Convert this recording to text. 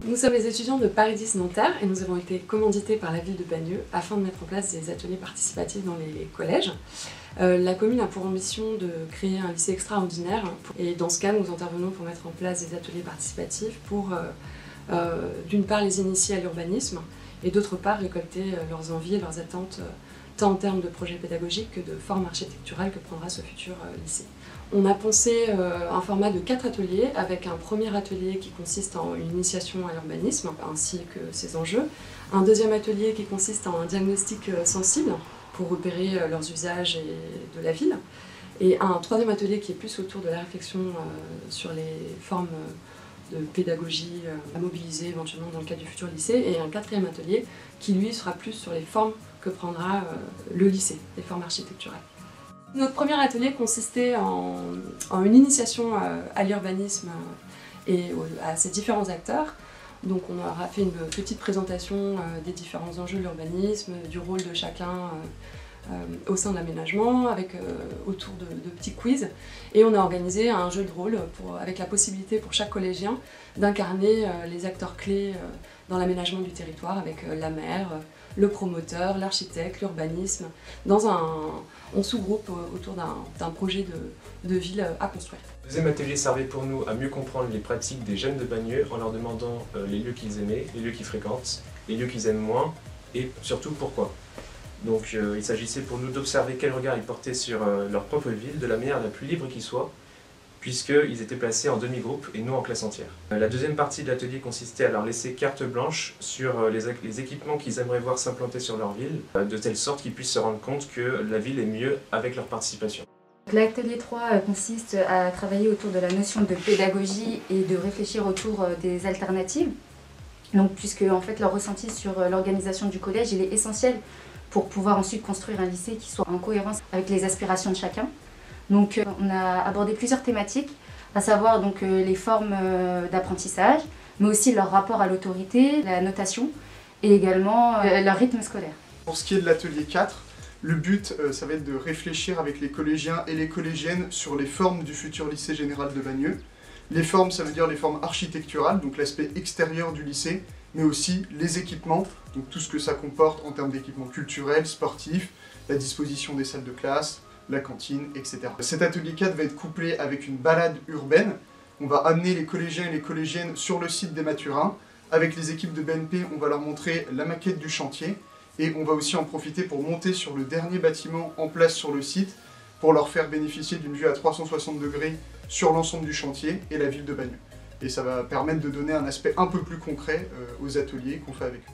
Nous sommes les étudiants de Paris 10 Nanterre et nous avons été commandités par la ville de Bagneux afin de mettre en place des ateliers participatifs dans les collèges. La commune a pour ambition de créer un lycée extraordinaire et dans ce cas nous intervenons pour mettre en place des ateliers participatifs pour d'une part les initier à l'urbanisme et d'autre part récolter leurs envies et leurs attentes tant en termes de projets pédagogiques que de forme architecturale que prendra ce futur lycée. On a pensé un format de 4 ateliers avec un premier atelier qui consiste en une initiation à l'urbanisme ainsi que ses enjeux, un deuxième atelier qui consiste en un diagnostic sensible pour repérer leurs usages et de la ville, et un troisième atelier qui est plus autour de la réflexion sur les formes de pédagogie à mobiliser éventuellement dans le cadre du futur lycée, et un quatrième atelier qui lui sera plus sur les formes que prendra le lycée, les formes architecturales. Notre premier atelier consistait en une initiation à l'urbanisme et à ses différents acteurs. Donc on aura fait une petite présentation des différents enjeux de l'urbanisme, du rôle de chacun au sein de l'aménagement, autour de petits quiz. Et on a organisé un jeu de rôle avec la possibilité pour chaque collégien d'incarner les acteurs clés dans l'aménagement du territoire avec la maire, le promoteur, l'architecte, l'urbanisme, on sous-groupe autour d'un projet de ville à construire. Le deuxième atelier servait pour nous à mieux comprendre les pratiques des jeunes de Bagneux en leur demandant les lieux qu'ils aimaient, les lieux qu'ils fréquentent, les lieux qu'ils aiment moins et surtout pourquoi. Donc il s'agissait pour nous d'observer quel regard ils portaient sur leur propre ville de la manière la plus libre qui soit, puisqu'ils étaient placés en demi-groupe et non en classe entière. La deuxième partie de l'atelier consistait à leur laisser carte blanche sur les équipements qu'ils aimeraient voir s'implanter sur leur ville, de telle sorte qu'ils puissent se rendre compte que la ville est mieux avec leur participation. L'atelier 3 consiste à travailler autour de la notion de pédagogie et de réfléchir autour des alternatives. Donc, puisque en fait, leur ressenti sur l'organisation du collège il est essentiel pour pouvoir ensuite construire un lycée qui soit en cohérence avec les aspirations de chacun. Donc on a abordé plusieurs thématiques, à savoir donc, les formes d'apprentissage, mais aussi leur rapport à l'autorité, la notation et également leur rythme scolaire. Pour ce qui est de l'atelier 4, le but ça va être de réfléchir avec les collégiens et les collégiennes sur les formes du futur lycée général de Bagneux. Les formes, ça veut dire les formes architecturales, donc l'aspect extérieur du lycée, mais aussi les équipements, donc tout ce que ça comporte en termes d'équipements culturels, sportifs, la disposition des salles de classe, la cantine, etc. Cet atelier 4 va être couplé avec une balade urbaine. On va amener les collégiens et les collégiennes sur le site des Mathurins. Avec les équipes de BNP, on va leur montrer la maquette du chantier et on va aussi en profiter pour monter sur le dernier bâtiment en place sur le site pour leur faire bénéficier d'une vue à 360 degrés sur l'ensemble du chantier et la ville de Bagneux. Et ça va permettre de donner un aspect un peu plus concret aux ateliers qu'on fait avec eux.